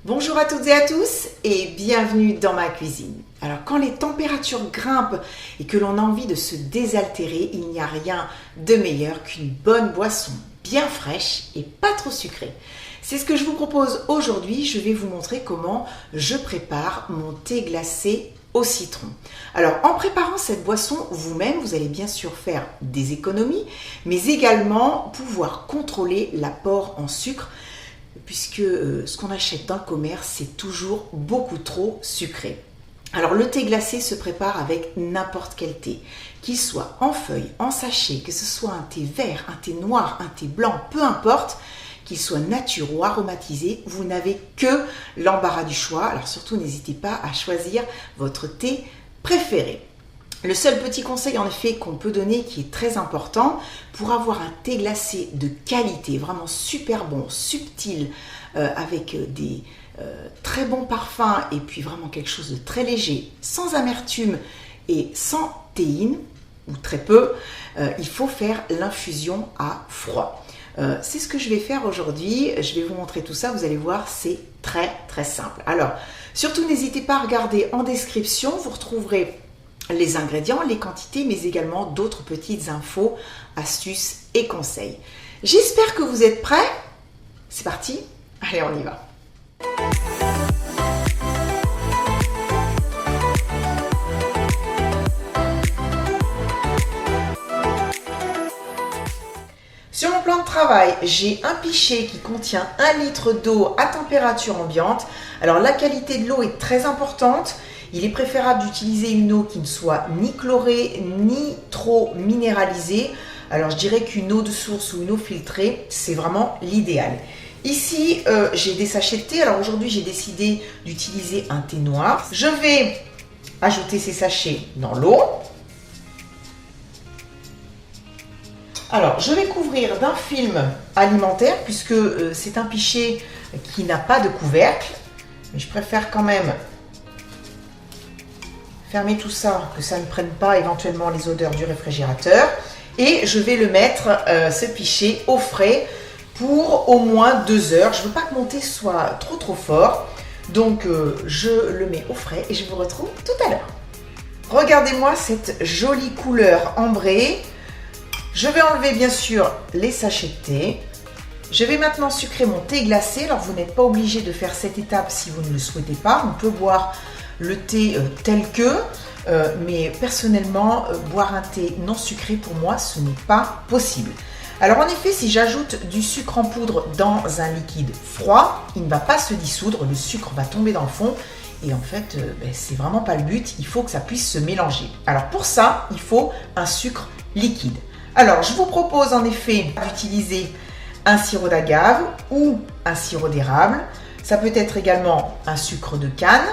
Bonjour à toutes et à tous et bienvenue dans ma cuisine. Alors quand les températures grimpent et que l'on a envie de se désaltérer, il n'y a rien de meilleur qu'une bonne boisson bien fraîche et pas trop sucrée. C'est ce que je vous propose aujourd'hui. Je vais vous montrer comment je prépare mon thé glacé au citron. Alors en préparant cette boisson vous-même, vous allez bien sûr faire des économies, mais également pouvoir contrôler l'apport en sucre, puisque ce qu'on achète dans le commerce, c'est toujours beaucoup trop sucré. Alors le thé glacé se prépare avec n'importe quel thé, qu'il soit en feuille, en sachet, que ce soit un thé vert, un thé noir, un thé blanc, peu importe, qu'il soit nature ou aromatisé, vous n'avez que l'embarras du choix. Alors surtout, n'hésitez pas à choisir votre thé préféré. Le seul petit conseil en effet qu'on peut donner qui est très important pour avoir un thé glacé de qualité, vraiment super bon, subtil, avec des très bons parfums et puis vraiment quelque chose de très léger, sans amertume et sans théine, ou très peu, il faut faire l'infusion à froid. C'est ce que je vais faire aujourd'hui, je vais vous montrer tout ça, vous allez voir, c'est très très simple. Alors, surtout n'hésitez pas à regarder en description, vous retrouverez les ingrédients, les quantités, mais également d'autres petites infos, astuces et conseils. J'espère que vous êtes prêts. C'est parti, allez on y va. Sur mon plan de travail, j'ai un pichet qui contient 1 litre d'eau à température ambiante. Alors la qualité de l'eau est très importante. Il est préférable d'utiliser une eau qui ne soit ni chlorée ni trop minéralisée. Alors je dirais qu'une eau de source ou une eau filtrée, c'est vraiment l'idéal. Ici, j'ai des sachets de thé. Alors aujourd'hui, j'ai décidé d'utiliser un thé noir. Je vais ajouter ces sachets dans l'eau. Alors, je vais couvrir d'un film alimentaire puisque c'est un pichet qui n'a pas de couvercle. Mais je préfère quand même fermer tout ça, que ça ne prenne pas éventuellement les odeurs du réfrigérateur. Et je vais le mettre, ce pichet, au frais pour au moins 2 heures. Je ne veux pas que mon thé soit trop fort. Donc, je le mets au frais et je vous retrouve tout à l'heure. Regardez-moi cette jolie couleur ambrée. Je vais enlever bien sûr les sachets de thé. Je vais maintenant sucrer mon thé glacé. Alors, vous n'êtes pas obligé de faire cette étape si vous ne le souhaitez pas. On peut boire le thé tel que, mais personnellement, boire un thé non sucré, pour moi, ce n'est pas possible. Alors en effet, si j'ajoute du sucre en poudre dans un liquide froid, il ne va pas se dissoudre, le sucre va tomber dans le fond, et en fait, c'est vraiment pas le but, il faut que ça puisse se mélanger. Alors pour ça, il faut un sucre liquide. Alors je vous propose en effet d'utiliser un sirop d'agave ou un sirop d'érable, ça peut être également un sucre de canne,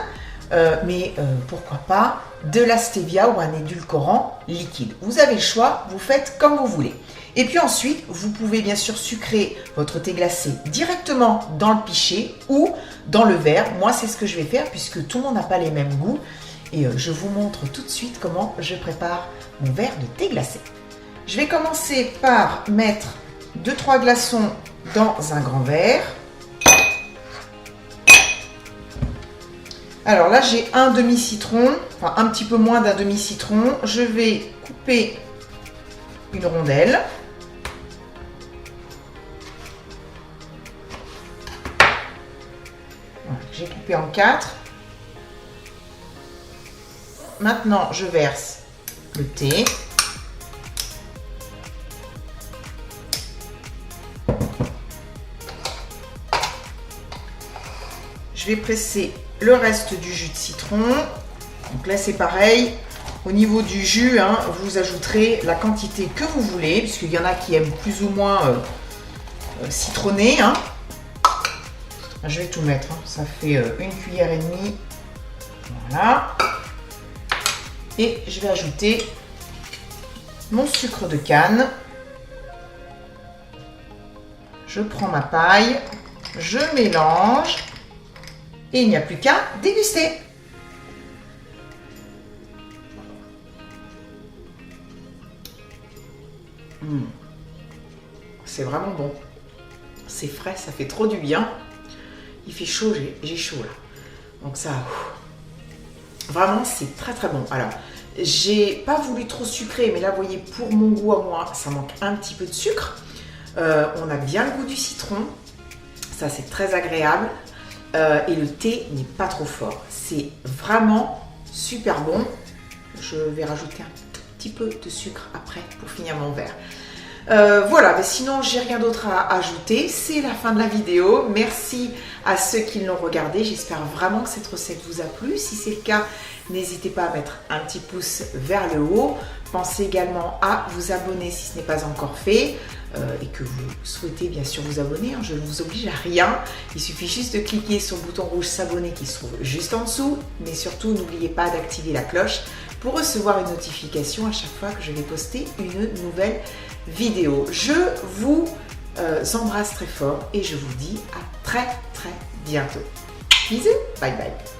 mais pourquoi pas de la stevia ou un édulcorant liquide. Vous avez le choix, vous faites comme vous voulez. Et puis ensuite, vous pouvez bien sûr sucrer votre thé glacé directement dans le pichet ou dans le verre. Moi, c'est ce que je vais faire puisque tout le monde n'a pas les mêmes goûts. Et je vous montre tout de suite comment je prépare mon verre de thé glacé. Je vais commencer par mettre 2-3 glaçons dans un grand verre. Alors là, j'ai un demi-citron, enfin un petit peu moins d'un demi-citron. Je vais couper une rondelle. Voilà, j'ai coupé en 4. Maintenant, je verse le thé. Je vais presser le reste du jus de citron. Donc là, c'est pareil. Au niveau du jus, vous ajouterez la quantité que vous voulez, puisqu'il y en a qui aiment plus ou moins citronné. Je vais tout mettre. Ça fait 1 cuillère et demie. Voilà. Et je vais ajouter mon sucre de canne. Je prends ma paille, je mélange. Et il n'y a plus qu'à déguster. C'est vraiment bon. C'est frais, ça fait trop du bien. Il fait chaud, j'ai chaud là. Donc ça, vraiment c'est très très bon. Alors, j'ai pas voulu trop sucrer, mais là vous voyez, pour mon goût à moi, ça manque un petit peu de sucre. On a bien le goût du citron, ça c'est très agréable. Et le thé n'est pas trop fort. C'est vraiment super bon. Je vais rajouter un tout petit peu de sucre après pour finir mon verre. Voilà, mais sinon j'ai rien d'autre à ajouter. C'est la fin de la vidéo. Merci à ceux qui l'ont regardé. J'espère vraiment que cette recette vous a plu. Si c'est le cas, n'hésitez pas à mettre un petit pouce vers le haut. Pensez également à vous abonner si ce n'est pas encore fait. Et que vous souhaitez bien sûr vous abonner, hein, je ne vous oblige à rien, il suffit juste de cliquer sur le bouton rouge s'abonner qui se trouve juste en dessous, mais surtout n'oubliez pas d'activer la cloche pour recevoir une notification à chaque fois que je vais poster une nouvelle vidéo. Je vous embrasse très fort et je vous dis à très très bientôt. Bisous, bye bye.